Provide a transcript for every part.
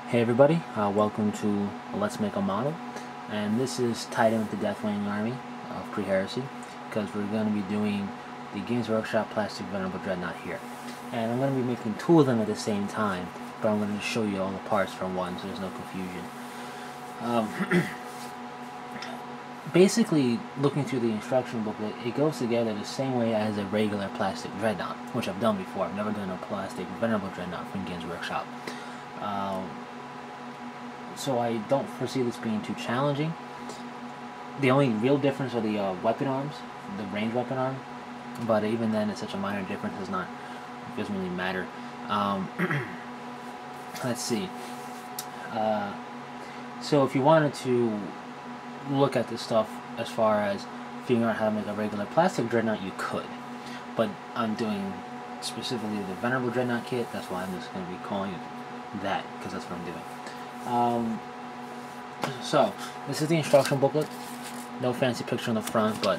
Hey everybody, welcome to Let's Make a Model, and this is tied in with the Deathwing Army of Pre-Heresy, because we're going to be doing the Games Workshop Plastic Venerable Dreadnought here. And I'm going to be making two of them at the same time, but I'm going to show you all the parts from one so there's no confusion. Basically, looking through the instruction booklet, it goes together the same way as a regular plastic Dreadnought, which I've done before. I've never done a plastic Venerable Dreadnought from Games Workshop. So I don't foresee this being too challenging. The only real difference are the weapon arms, the ranged weapon arm, but even then it's such a minor difference, it doesn't really matter. Let's see. So if you wanted to look at this stuff as far as figuring out how to make a regular plastic Dreadnought, you could. But I'm doing specifically the Venerable Dreadnought kit, that's why I'm just going to be calling it that, because that's what I'm doing. So, this is the instruction booklet. No fancy picture on the front, but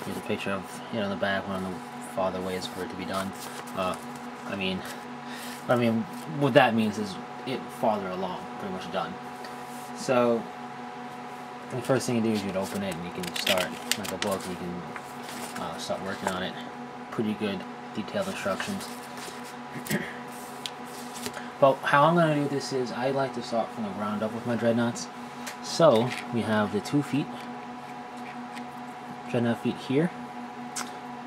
here's a picture of it on the back, one of the farther ways for it to be done. I mean, what that means is it farther along, pretty much done. So, the first thing you do is you'd open it and you can start, like a book, you can start working on it. Pretty good, detailed instructions. But how I'm going to do this is, I like to start from the ground up with my Dreadnoughts. So, we have the 2 feet, Dreadnought feet here,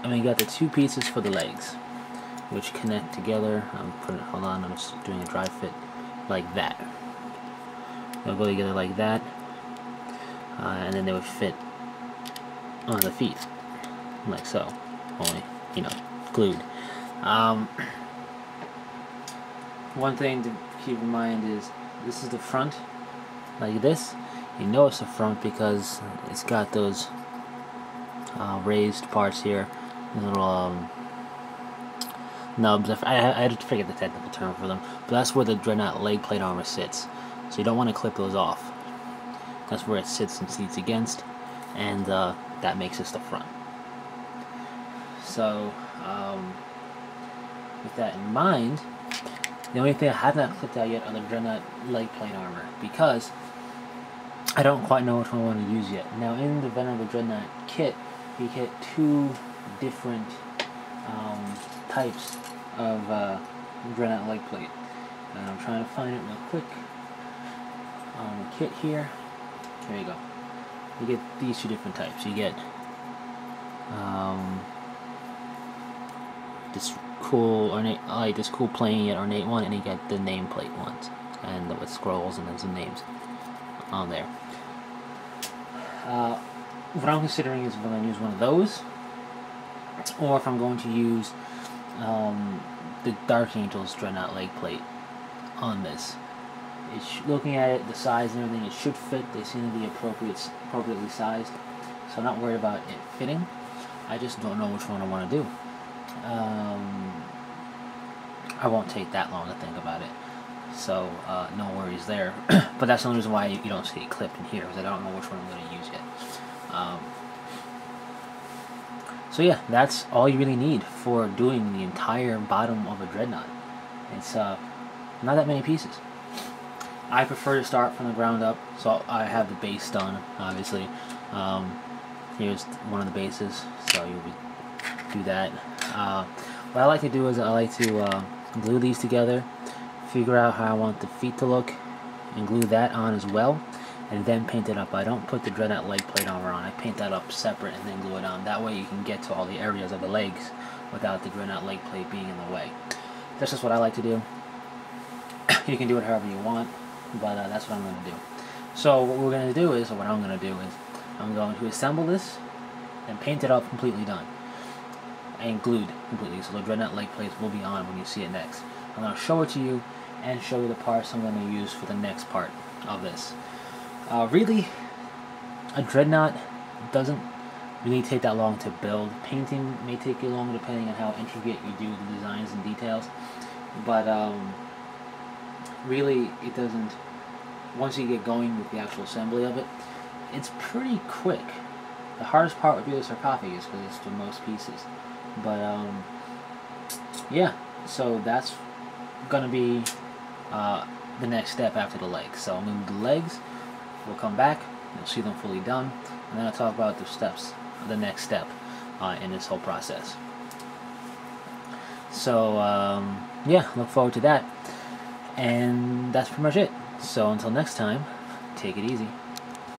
and we got the 2 pieces for the legs, which connect together. Hold on, I'm just doing a dry fit, like that. They'll go together like that, and then they would fit on the feet, like so, only, glued. One thing to keep in mind is this is the front, like this. You know it's the front because it's got those raised parts here, little nubs. I had to forget the technical term for them, but that's where the Dreadnought leg plate armor sits. So you don't want to clip those off. That's where it sits and seats against, and that makes this the front. So with that in mind, the only thing I have not clipped out yet are the Dreadnought leg plate armor, because I don't quite know which one I want to use yet. Now, in the Venerable Dreadnought kit, you get 2 different types of Dreadnought leg plate. And I'm trying to find it real quick on the kit here. There you go. You get these 2 different types. You get this cool ornate, this cool plain yet ornate one, and you get the nameplate ones, and with scrolls and then some names on there. What I'm considering is if I'm going to use one of those, or if I'm going to use the Dark Angel's Dreadnought leg plate on this. Looking at it, the size and everything, it should fit. They seem to be appropriately sized, so I'm not worried about it fitting. I just don't know which one I want to do. I won't take that long to think about it, so no worries there. But that's the only reason why you don't see it clipped in here, because I don't know which one I'm going to use yet. So yeah, that's all you really need for doing the entire bottom of a Dreadnought. It's not that many pieces. I prefer to start from the ground up, so I have the base done, obviously. Here's one of the bases, so you would do that. What I like to do is I like to glue these together, figure out how I want the feet to look, and glue that on as well, and then paint it up. I don't put the Dreadnought leg plate armor on. I paint that up separate and then glue it on. That way you can get to all the areas of the legs without the Dreadnought leg plate being in the way. That's just what I like to do. You can do it however you want, but that's what I'm going to do. So what we're going to do is, or what I'm going to do is, I'm going to assemble this and paint it up completely done and glued completely, so the Dreadnought leg plates will be on when you see it next. I'm going to show it to you and show you the parts I'm going to use for the next part of this. Really, a Dreadnought doesn't really take that long to build. Painting may take you long depending on how intricate you do the designs and details, but really it doesn't. Once you get going with the actual assembly of it, it's pretty quick. The hardest part would be the sarcophagus, because it's the most pieces. But yeah, so that's gonna be the next step after the legs. So I'm going to do the legs, we'll come back, you'll see them fully done, and then I'll talk about the steps, the next step in this whole process. So yeah, look forward to that. And that's pretty much it. So until next time, take it easy.